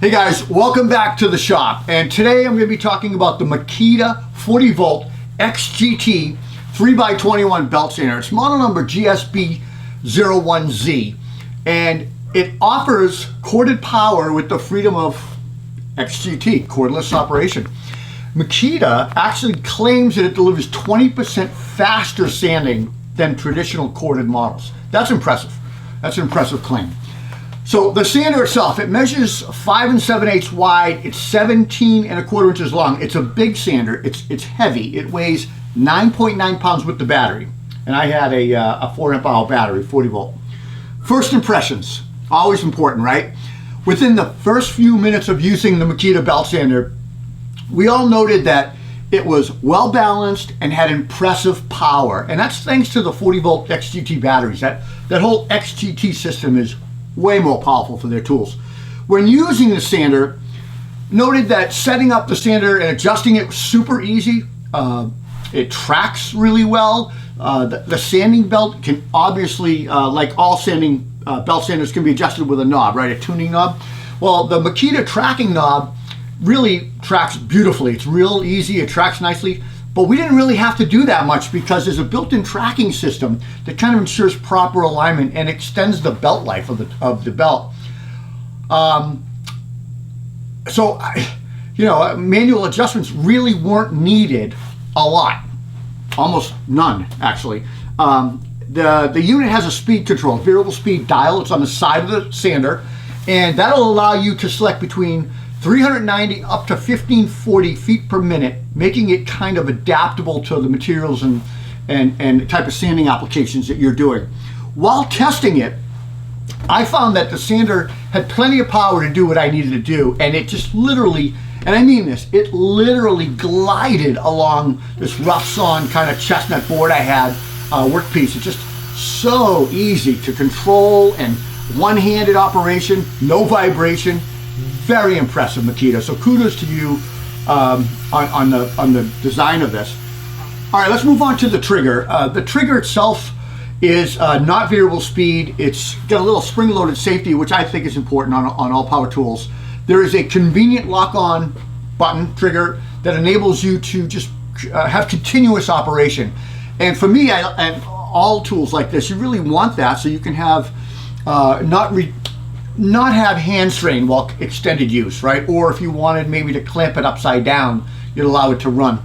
Hey guys, welcome back to the shop, and today I'm going to be talking about the Makita 40V XGT 3x21 belt sander. It's model number GSB01Z, and it offers corded power with the freedom of XGT, cordless operation. Makita actually claims that it delivers 20% faster sanding than traditional corded models. That's impressive. That's an impressive claim. So the sander itself, it measures 5 7/8 wide. It's 17 1/4 inches long. It's a big sander. It's heavy. It weighs 9.9 pounds with the battery. And I had a 4-amp-hour battery, 40 volt. First impressions, always important, right? Within the first few minutes of using the Makita belt sander, we all noted that it was well balanced and had impressive power. And that's thanks to the 40 volt XGT batteries. That whole XGT system is way more powerful for their tools. When using the sander, noted that setting up the sander and adjusting it was super easy. It tracks really well. The sanding belt can obviously, like all sanding belt sanders, can be adjusted with a knob, right? A tuning knob. Well, the Makita tracking knob really tracks beautifully. It's real easy. It tracks nicely. But we didn't really have to do that much because there's a built-in tracking system that kind of ensures proper alignment and extends the belt life of the belt. So, manual adjustments really weren't needed a lot, almost none actually. The unit has a speed control, variable speed dial. It's on the side of the sander, and that'll allow you to select between 390 up to 1540 feet per minute, making it kind of adaptable to the materials and the type of sanding applications that you're doing. While testing it, I found that the sander had plenty of power to do what I needed to do, and it just literally, and I mean this, it literally glided along this rough sawn kind of chestnut board I had, workpiece. It's just so easy to control and one-handed operation, no vibration. Very impressive, Makita. So kudos to you on the design of this. All right, let's move on to the trigger. The trigger itself is not variable speed. It's got a little spring-loaded safety, which I think is important on all power tools. There is a convenient lock-on button trigger that enables you to just have continuous operation. And for me, and all tools like this, you really want that so you can have not have hand strain while extended use, right? Or if you wanted maybe to clamp it upside down, you'd allow it to run.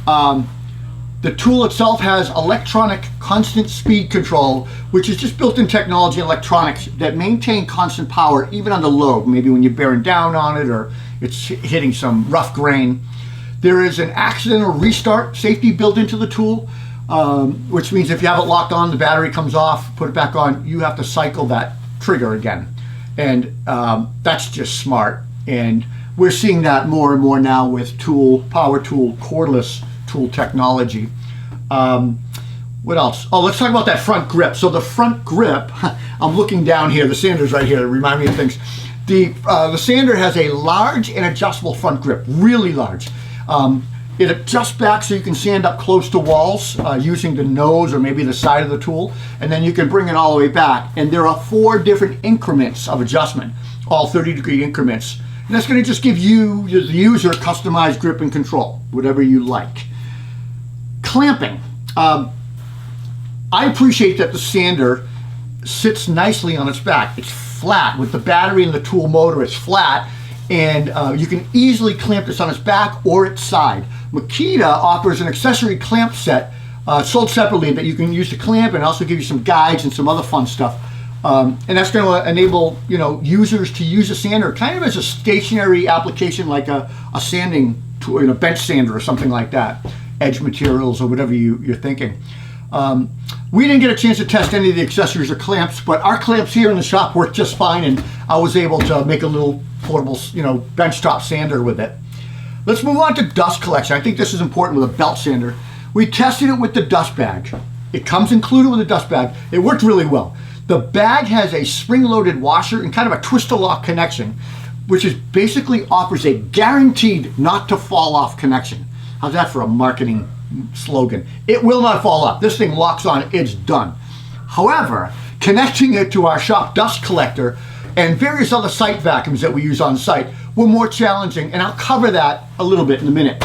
The tool itself has electronic constant speed control, which is just built-in technology and electronics that maintain constant power even under load, maybe when you're bearing down on it or it's hitting some rough grain. There is an accidental restart safety built into the tool, which means if you have it locked on, the battery comes off, put it back on, you have to cycle that trigger again. And that's just smart. And we're seeing that more and more now with power tool, cordless tool technology. What else? Oh, let's talk about that front grip. So the front grip, I'm looking down here, the sander's right here to remind me of things. The sander has a large and adjustable front grip, really large. It adjusts back so you can sand up close to walls using the nose or maybe the side of the tool, and then you can bring it all the way back. And there are 4 different increments of adjustment, all 30-degree increments. And that's going to just give you, the user, customized grip and control, whatever you like. Clamping. I appreciate that the sander sits nicely on its back. It's flat. With the battery and the tool motor, it's flat. And you can easily clamp this on its back or its side. Makita offers an accessory clamp set sold separately that you can use to clamp, and also give you some guides and some other fun stuff. And that's going to enable users to use a sander kind of as a stationary application, like a sanding tool, a bench sander or something like that, edge materials or whatever you're thinking. We didn't get a chance to test any of the accessories or clamps, but our clamps here in the shop worked just fine, and I was able to make a little portable, benchtop sander with it. Let's move on to dust collection. I think this is important with a belt sander. We tested it with the dust bag. It comes included with a dust bag. It worked really well. The bag has a spring-loaded washer and kind of a twist-to-lock connection, which basically offers a guaranteed not to fall off connection. How's that for a marketing slogan? It will not fall off. This thing locks on, it's done. However, connecting it to our shop dust collector and various other site vacuums that we use on site, were more challenging, and I'll cover that a little bit in a minute.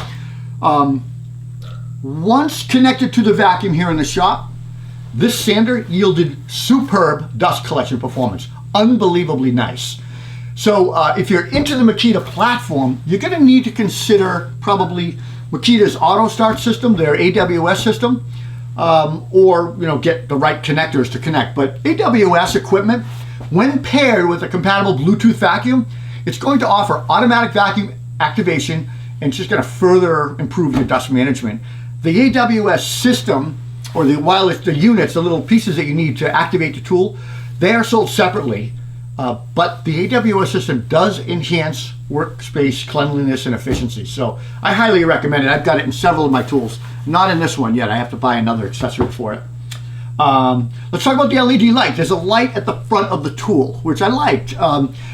Once connected to the vacuum here in the shop, this sander yielded superb dust collection performance. Unbelievably nice. So if you're into the Makita platform, you're going to need to consider probably Makita's auto start system, their AWS system, or get the right connectors to connect. But AWS equipment, when paired with a compatible Bluetooth vacuum, it's going to offer automatic vacuum activation, and it's just going to further improve your dust management. The AWS system, or the units, the little pieces that you need to activate the tool, they are sold separately. But the AWS system does enhance workspace cleanliness and efficiency. So I highly recommend it. I've got it in several of my tools. Not in this one yet. I have to buy another accessory for it. Let's talk about the LED light. There's a light at the front of the tool, which I liked.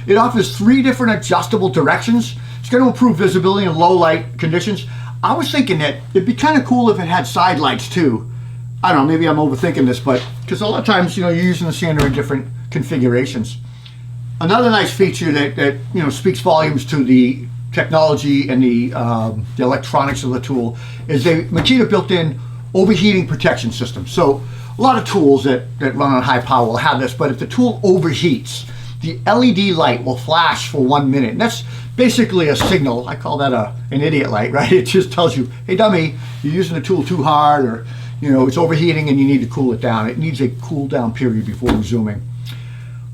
It offers 3 different adjustable directions. It's going to improve visibility in low light conditions. I was thinking that it'd be kind of cool if it had side lights too. I don't know, maybe I'm overthinking this, but because a lot of times, you're using the sander in different configurations. Another nice feature that speaks volumes to the technology and the electronics of the tool is a Makita built-in overheating protection system. So a lot of tools that run on high power will have this, but if the tool overheats, the LED light will flash for 1 minute. And that's basically a signal. I call that an idiot light, right? It just tells you, hey dummy, you're using the tool too hard, or it's overheating and you need to cool it down. It needs a cool down period before resuming.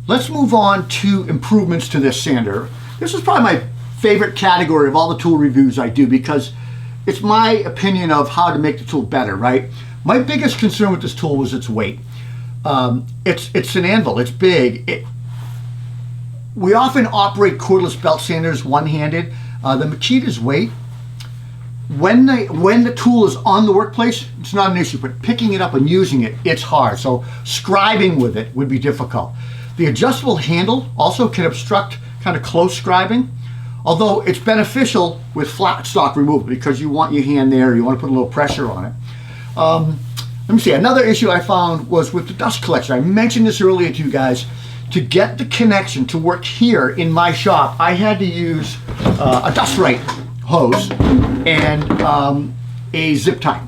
Let's move on to improvements to this sander. This is probably my favorite category of all the tool reviews I do, because it's my opinion of how to make the tool better, right? My biggest concern with this tool was its weight. It's an anvil, it's big. We often operate cordless belt sanders one-handed. The Makita's weight, when the tool is on the workplace, it's not an issue, but picking it up and using it, it's hard. So scribing with it would be difficult. The adjustable handle also can obstruct kind of close scribing, although it's beneficial with flat stock removal because you want your hand there, you want to put a little pressure on it. Let me see, another issue I found was with the dust collection. I mentioned this earlier to you guys. To get the connection to work here in my shop, I had to use a dust right hose and a zip tie.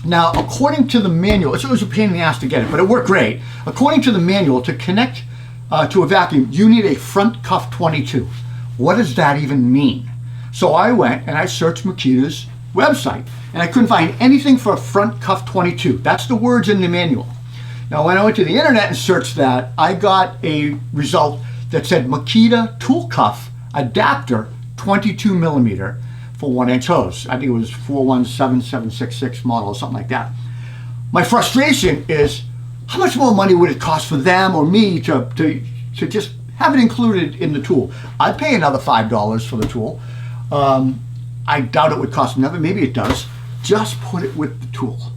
Now, according to the manual, it was a pain in the ass to get it, but it worked great. According to the manual, to connect to a vacuum, you need a front cuff 22. What does that even mean? So I went and I searched Makita's website, and I couldn't find anything for a front cuff 22. That's the words in the manual. Now, when I went to the internet and searched that, I got a result that said Makita tool cuff adapter 22 millimeter for 1-inch hose. I think it was 417766 model or something like that. My frustration is, how much more money would it cost for them or me to just have it included in the tool? I'd pay another $5 for the tool. I doubt it would cost another, maybe it does. Just put it with the tool.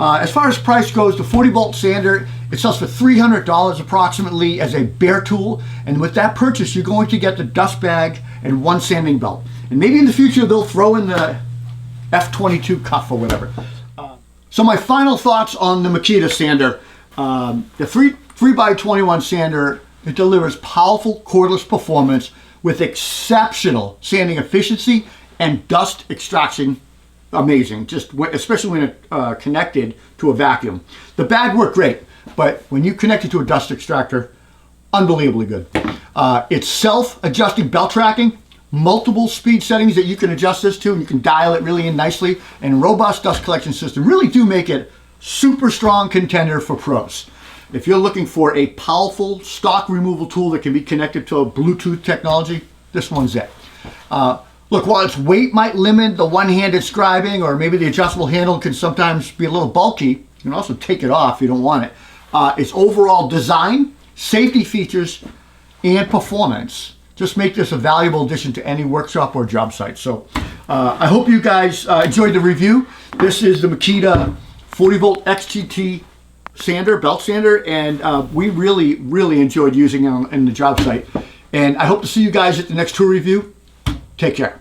As far as price goes, the 40-volt sander, it sells for $300 approximately as a bare tool, and with that purchase, you're going to get the dust bag and 1 sanding belt. And maybe in the future, they'll throw in the F22 cuff or whatever. So my final thoughts on the Makita sander. The 3x21 sander, it delivers powerful cordless performance with exceptional sanding efficiency and dust extraction. Amazing, especially when it connected to a vacuum. The bag worked great, but when you connect it to a dust extractor, unbelievably good. It's self-adjusting belt tracking, multiple speed settings that you can adjust this to, and you can dial it really in nicely, and robust dust collection system really do make it super strong contender for pros. If you're looking for a powerful stock removal tool that can be connected to a Bluetooth technology, this one's it. Look, while its weight might limit the one-handed scribing, or maybe the adjustable handle can sometimes be a little bulky, you can also take it off if you don't want it. Its overall design, safety features, and performance just make this a valuable addition to any workshop or job site. So I hope you guys enjoyed the review. This is the Makita 40V XGT sander, belt sander, and we really enjoyed using it in the job site. And I hope to see you guys at the next tool review. Take care.